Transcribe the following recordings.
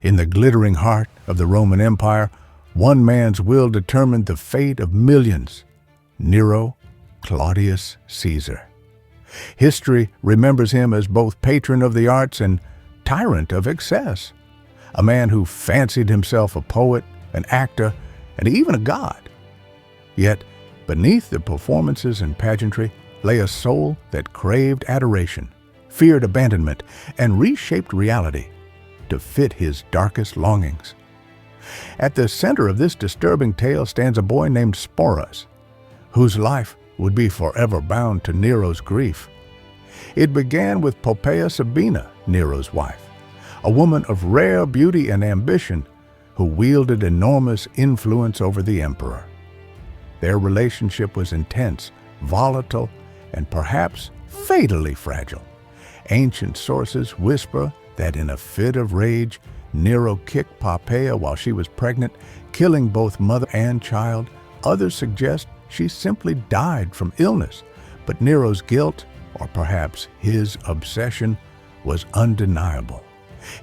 In the glittering heart of the Roman Empire, one man's will determined the fate of millions: Nero Claudius Caesar. History remembers him as both patron of the arts and tyrant of excess, a man who fancied himself a poet, an actor, and even a god. Yet, beneath the performances and pageantry lay a soul that craved adoration, feared abandonment, and reshaped reality to fit his darkest longings. At the center of this disturbing tale stands a boy named Sporus, whose life would be forever bound to Nero's grief. It began with Poppaea Sabina, Nero's wife, a woman of rare beauty and ambition who wielded enormous influence over the emperor. Their relationship was intense, volatile, and perhaps fatally fragile. Ancient sources whisper that in a fit of rage, Nero kicked Poppaea while she was pregnant, killing both mother and child. Others suggest she simply died from illness, but Nero's guilt, or perhaps his obsession, was undeniable.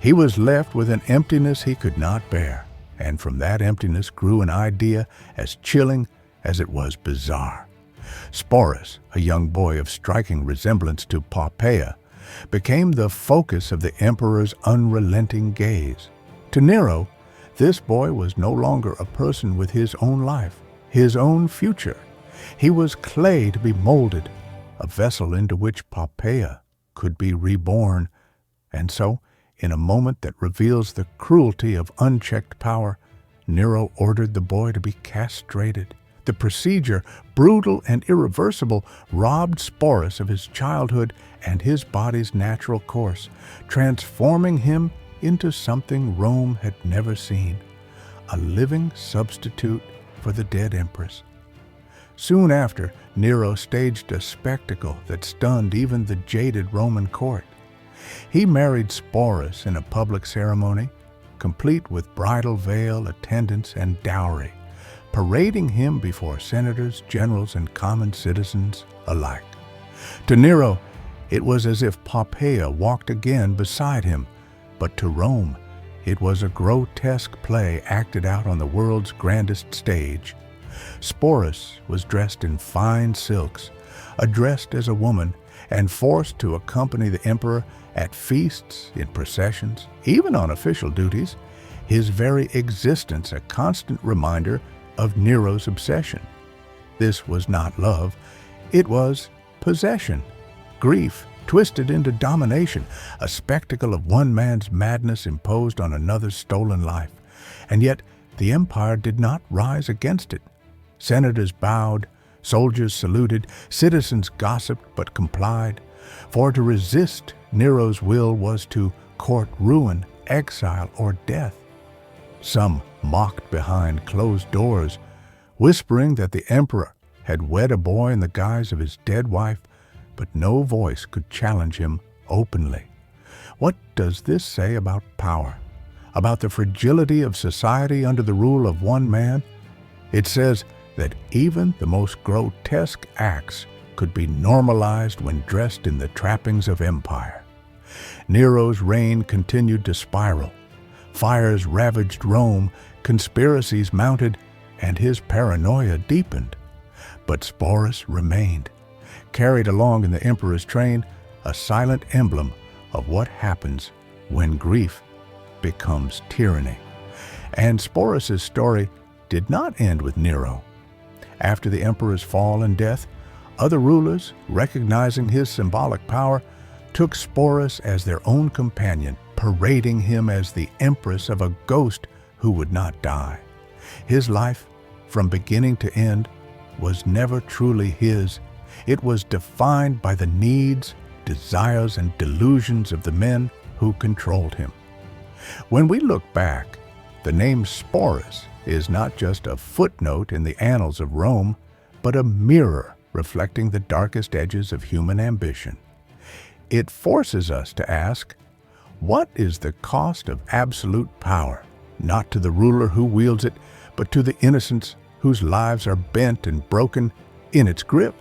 He was left with an emptiness he could not bear, and from that emptiness grew an idea as chilling as it was bizarre. Sporus, a young boy of striking resemblance to Poppaea, became the focus of the emperor's unrelenting gaze. To Nero, this boy was no longer a person with his own life, his own future. He was clay to be molded, a vessel into which Poppaea could be reborn. And so, in a moment that reveals the cruelty of unchecked power, Nero ordered the boy to be castrated. The procedure, brutal and irreversible, robbed Sporus of his childhood and his body's natural course, transforming him into something Rome had never seen, a living substitute for the dead empress. Soon after, Nero staged a spectacle that stunned even the jaded Roman court. He married Sporus in a public ceremony, complete with bridal veil, attendants, and dowry, parading him before senators, generals, and common citizens alike. To Nero, it was as if Poppaea walked again beside him, but to Rome, it was a grotesque play acted out on the world's grandest stage. Sporus was dressed in fine silks, addressed as a woman, and forced to accompany the emperor at feasts, in processions, even on official duties, his very existence a constant reminder of Nero's obsession. This was not love, it was possession, grief twisted into domination, a spectacle of one man's madness imposed on another's stolen life. And yet the empire did not rise against it. Senators bowed, soldiers saluted, citizens gossiped but complied. For to resist Nero's will was to court ruin, exile, or death. Some mocked behind closed doors, whispering that the emperor had wed a boy in the guise of his dead wife, but no voice could challenge him openly. What does this say about power? About the fragility of society under the rule of one man? It says that even the most grotesque acts could be normalized when dressed in the trappings of empire. Nero's reign continued to spiral. Fires ravaged Rome, conspiracies mounted, and his paranoia deepened. But Sporus remained, carried along in the emperor's train, a silent emblem of what happens when grief becomes tyranny. And Sporus's story did not end with Nero. After the emperor's fall and death, other rulers, recognizing his symbolic power, took Sporus as their own companion, parading him as the empress of a ghost who would not die. His life, from beginning to end, was never truly his. It was defined by the needs, desires, and delusions of the men who controlled him. When we look back, the name Sporus is not just a footnote in the annals of Rome, but a mirror reflecting the darkest edges of human ambition. It forces us to ask, what is the cost of absolute power, not to the ruler who wields it, but to the innocents whose lives are bent and broken in its grip?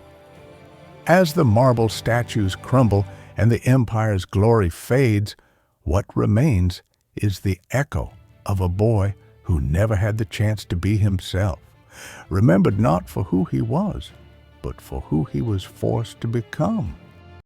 As the marble statues crumble and the empire's glory fades, what remains is the echo of a boy who never had the chance to be himself, remembered not for who he was, but for who he was forced to become.